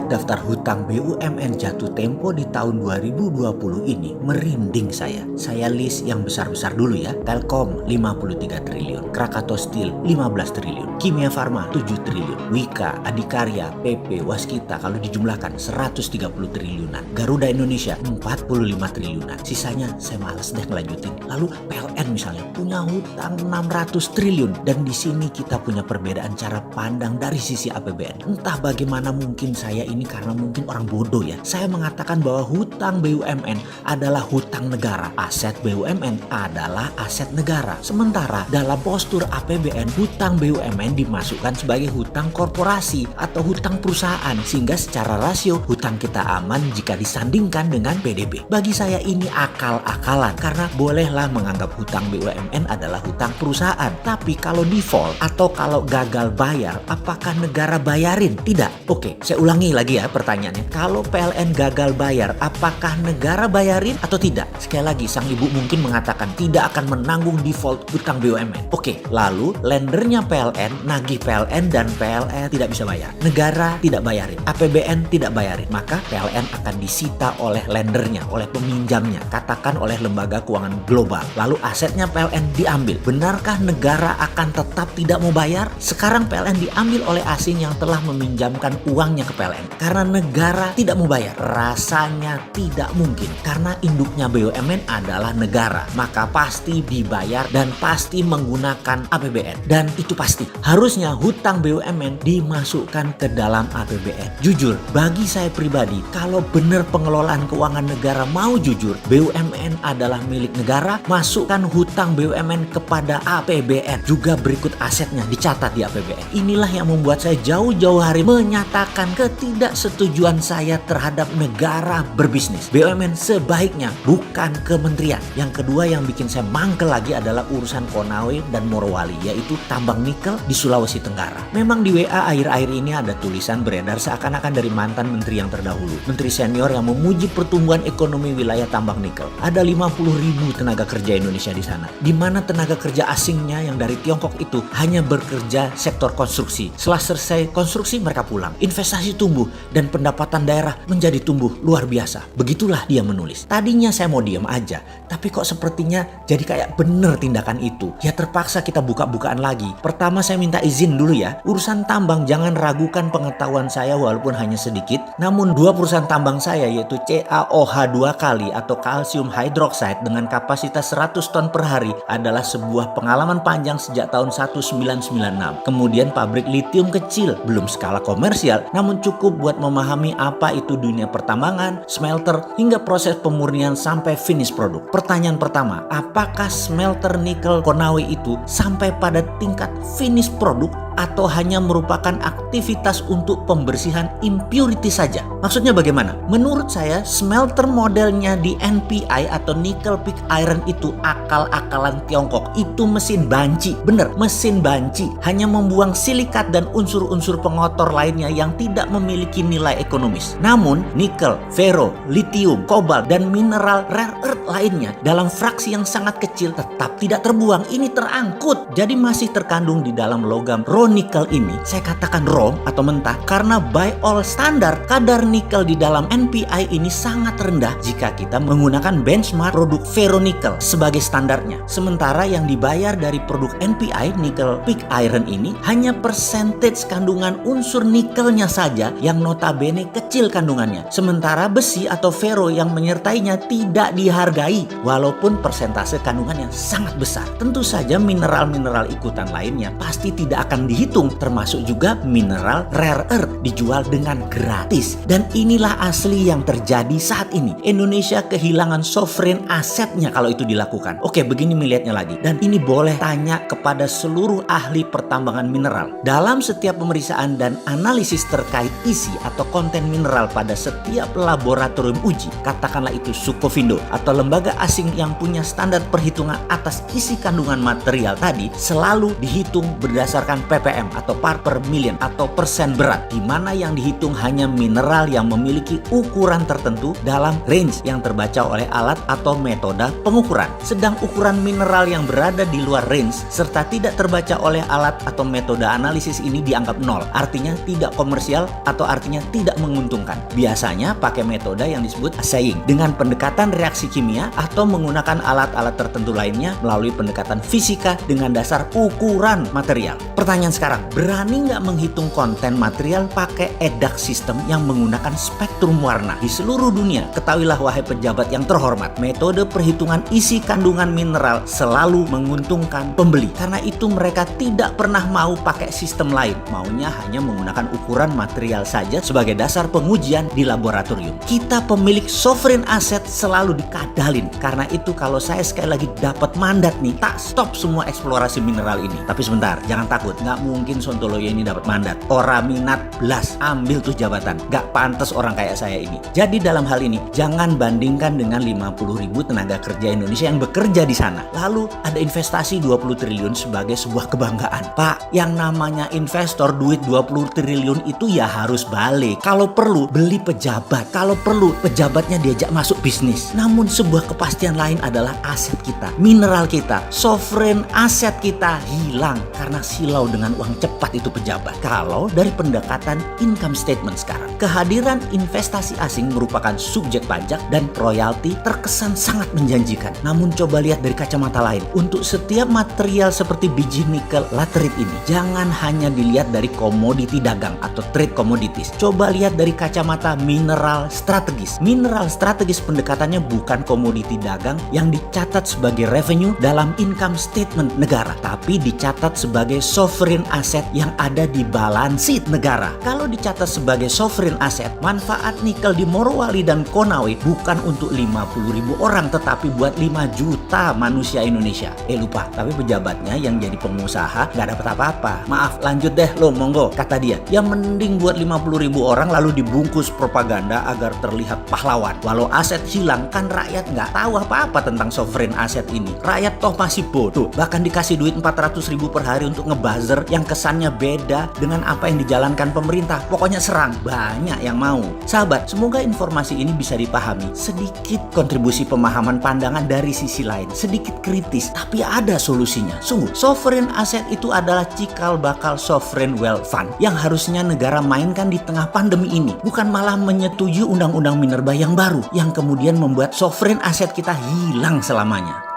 daftar hutang BUMN jatuh tempo di tahun 2020 ini merinding saya. Saya list yang besar-besar dulu ya. Telkom 53 triliun, Krakatau Steel 15 triliun, Kimia Farma 7 triliun, Wika, Adikarya, PP, Waskita kalau dijumlahkan 130 triliunan, Garuda Indonesia 45 triliunan. Sisanya saya males deh ngelanjutin. Lalu PLN misalnya punya hutang 600 triliun dan di sini kita punya perbedaan cara pandang dari sisi APBN. Entah bagaimana mungkin saya ini karena mungkin orang bodoh ya. Saya mengatakan bahwa hutang BUMN adalah hutang negara. Aset BUMN adalah aset negara. Sementara dalam postur APBN, hutang BUMN dimasukkan sebagai hutang korporasi atau hutang perusahaan. Sehingga secara rasio hutang kita aman jika disandingkan dengan PDB. Bagi saya ini akal-akalan karena bolehlah menganggap hutang BUMN adalah hutang perusahaan. Tapi kalau default atau kalau gagal bayar, apakah negara bayarin? Tidak. Oke, saya ulangi lagi ya pertanyaannya. Kalau PLN gagal bayar, apakah negara bayarin atau tidak? Sekali lagi, sang ibu mungkin mengatakan tidak akan menanggung default hutang BUMN. Oke, lalu lendernya PLN nagih PLN dan PLN tidak bisa bayar. Negara tidak bayarin, APBN tidak bayarin. Maka PLN akan disita oleh lendernya, oleh peminjamnya, katakan oleh lembaga keuangan global. Lalu asetnya PLN diambil. Benarkah negara akan tetap tidak mau bayar? Sekarang PLN diambil oleh asing yang telah meminjamkan uangnya ke PLN. Karena negara tidak mau bayar. Rasanya tidak mungkin. Karena induknya BUMN adalah negara. Maka pasti dibayar dan pasti menggunakan APBN. Dan itu pasti. Harusnya hutang BUMN dimasukkan ke dalam APBN. Jujur, bagi saya pribadi, kalau benar pengelolaan keuangan negara mau jujur, BUMN adalah milik negara, masukkan hutang BUMN kepada APBN. Juga berikut asetnya dicatat di APBN. Inilah yang membuat saya jauh-jauh hari menyatakan ketidaksetujuan saya terhadap negara berbisnis. BUMN sebaiknya bukan kementerian. Yang kedua yang bikin saya mangkel lagi adalah urusan Konawe dan Morowali, yaitu tambang nikel di Sulawesi Tenggara. Memang di WA akhir-akhir ini ada tulisan beredar seakan-akan dari mantan menteri yang terdahulu, menteri senior yang memuji pertumbuhan ekonomi wilayah tambang nikel. Ada 50.000 tenaga kerja Indonesia di sana, di mana tenaga kerja asingnya yang dari Tiongkok itu hanya bekerja sektor konstruksi. Setelah selesai konstruksi mereka pulang. Investasi tumbuh dan pendapatan daerah menjadi tumbuh luar biasa. Begitulah dia menulis. Tadinya saya mau diam aja, tapi kok sepertinya jadi kayak bener tindakan itu. Ya terpaksa kita buka-bukaan lagi. Pertama saya minta izin dulu ya. Urusan tambang jangan ragukan pengetahuan saya walaupun hanya sedikit. Namun dua perusahaan tambang saya yaitu CaOH 2 kali atau kalsium hydroxide dengan kapasitas 100 ton per hari adalah sebuah pengalaman panjang sejak tahun 1996. Kemudian pabrik litium kecil, belum skala komersial, namun cukup buat memahami apa itu dunia pertambangan, smelter, hingga proses pemurnian sampai finish produk. Pertanyaan pertama, apakah smelter nikel Konawe itu sampai pada tingkat finish produk atau hanya merupakan aktivitas untuk pembersihan impurity saja? Maksudnya bagaimana? Menurut saya smelter modelnya di NPI atau nickel pig iron itu akal-akalan Tiongkok. Itu mesin banci. Bener, mesin banci. Hanya membuang silikat dan unsur-unsur pengotor lainnya yang tidak memiliki nilai ekonomis. Namun nikel, fero, lithium, kobalt, dan mineral rare earth lainnya dalam fraksi yang sangat kecil tetap tidak terbuang. Ini terangkut. Jadi masih terkandung di dalam logam raw nikel ini. Saya katakan raw atau mentah karena by all standar kadar nikel di dalam NPI ini sangat rendah jika kita menggunakan benchmark produk ferronikel sebagai standarnya. Sementara yang dibayar dari produk NPI nickel pig iron ini hanya percentage kandungan unsur nikelnya saja yang notabene kecil kandungannya. Sementara besi atau ferro yang menyertainya tidak dihargai walaupun persentase kandungannya sangat besar. Tentu saja mineral-mineral ikutan lainnya pasti tidak akan dihitung, termasuk juga mineral rare earth dijual dengan gratis. Dan inilah asli yang terjadi saat ini. Indonesia kehilangan sovereign asetnya kalau itu dilakukan. Oke, begini melihatnya lagi. Dan ini boleh tanya kepada seluruh ahli pertambangan mineral. Dalam setiap pemeriksaan dan analisis terkait isi atau konten mineral pada setiap laboratorium uji, katakanlah itu Sukovindo atau lembaga asing yang punya standar perhitungan atas isi kandungan material tadi, selalu dihitung berdasarkan ppm atau part per million atau persen berat, di mana yang dihitung hanya mineral yang memiliki ukuran tertentu dalam range yang terbaca oleh alat atau metode pengukuran. Sedang ukuran mineral yang berada di luar range serta tidak terbaca oleh alat atau metode analisis ini dianggap nol, artinya tidak komersial atau artinya tidak menguntungkan. Biasanya pakai metode yang disebut assaying dengan pendekatan reaksi kimia atau menggunakan alat-alat tertentu lainnya melalui pendekatan fisika dengan dasar ukuran material. Pertanyaan sekarang, berani nggak menghitung konten material pakai EDAX sistem yang menggunakan spektrum warna? Di seluruh dunia, ketahuilah wahai pejabat yang terhormat, metode perhitungan isi kandungan mineral selalu menguntungkan pembeli. Karena itu mereka tidak pernah mau pakai sistem lain, maunya hanya menggunakan ukuran material saja sebagai dasar pengujian di laboratorium. Kita pemilik sovereign asset selalu dikadalin. Karena itu kalau saya sekali lagi dapat mandat nih, tak stop semua eksplorasi mineral ini. Tapi sebentar, jangan takut, nggak mungkin Sontoloyo ini dapat mandat. Ora minat belas, ambil tuh jabatan. Nggak pantas orang kayak saya ini. Jadi dalam hal ini, jangan bandingkan dengan 50.000 tenaga kerja Indonesia yang bekerja di sana. Lalu ada investasi 20 triliun sebagai sebuah kebanggaan. Pak, yang namanya investor duit 20 triliun itu ya harus balik. Kalau perlu beli pejabat, kalau perlu pejabatnya diajak masuk bisnis. Namun sebuah kepastian lain adalah aset kita, mineral kita, sovereign aset kita hilang karena silau dengan uang cepat itu pejabat. Kalau dari pendekatan income statement sekarang, kehadiran investasi asing merupakan subjek pajak dan royalti terkesan sangat menjanjikan. Namun coba lihat dari kacamata lain, untuk setiap material seperti biji nikel laterit ini, jangan hanya dilihat dari komoditi dagang atau trade commodities. Coba lihat dari kacamata mineral strategis. Mineral strategis pendekatannya bukan komoditi dagang yang dicatat sebagai revenue dalam income statement negara, tapi dicatat sebagai sovereign asset yang ada di balance sheet negara. Kalau dicatat sebagai sovereign asset, manfaat nikel di Morowali dan Konawe bukan untuk 50.000 orang, tetapi buat 5 juta manusia Indonesia. Lupa, tapi pejabatnya yang jadi pengusaha nggak dapat apa-apa. Maaf, lanjut deh lo, monggo, kata dia. Yang mending buat 50.000 orang lalu dibungkus propaganda agar terlihat pahlawan. Walau aset hilang, kan rakyat nggak tahu apa-apa tentang sovereign asset ini. Rakyat toh masih bodoh, bahkan dikasih duit 400.000 per hari untuk ngebuzzer yang kesannya beda dengan apa yang dijalankan pemerintah. Pokoknya serang, banyak yang mau. Sahabat, semoga informasi ini bisa dipahami. Sedikit kontribusi pemahaman pandangan dari sisi lain, sedikit kritis, tapi ada solusinya. Sungguh, sovereign asset itu adalah cikal bakal sovereign wealth fund yang harusnya negara mainkan di tengah pandemi ini, bukan malah menyetujui undang-undang minerba yang baru yang kemudian membuat sovereign asset kita hilang selamanya.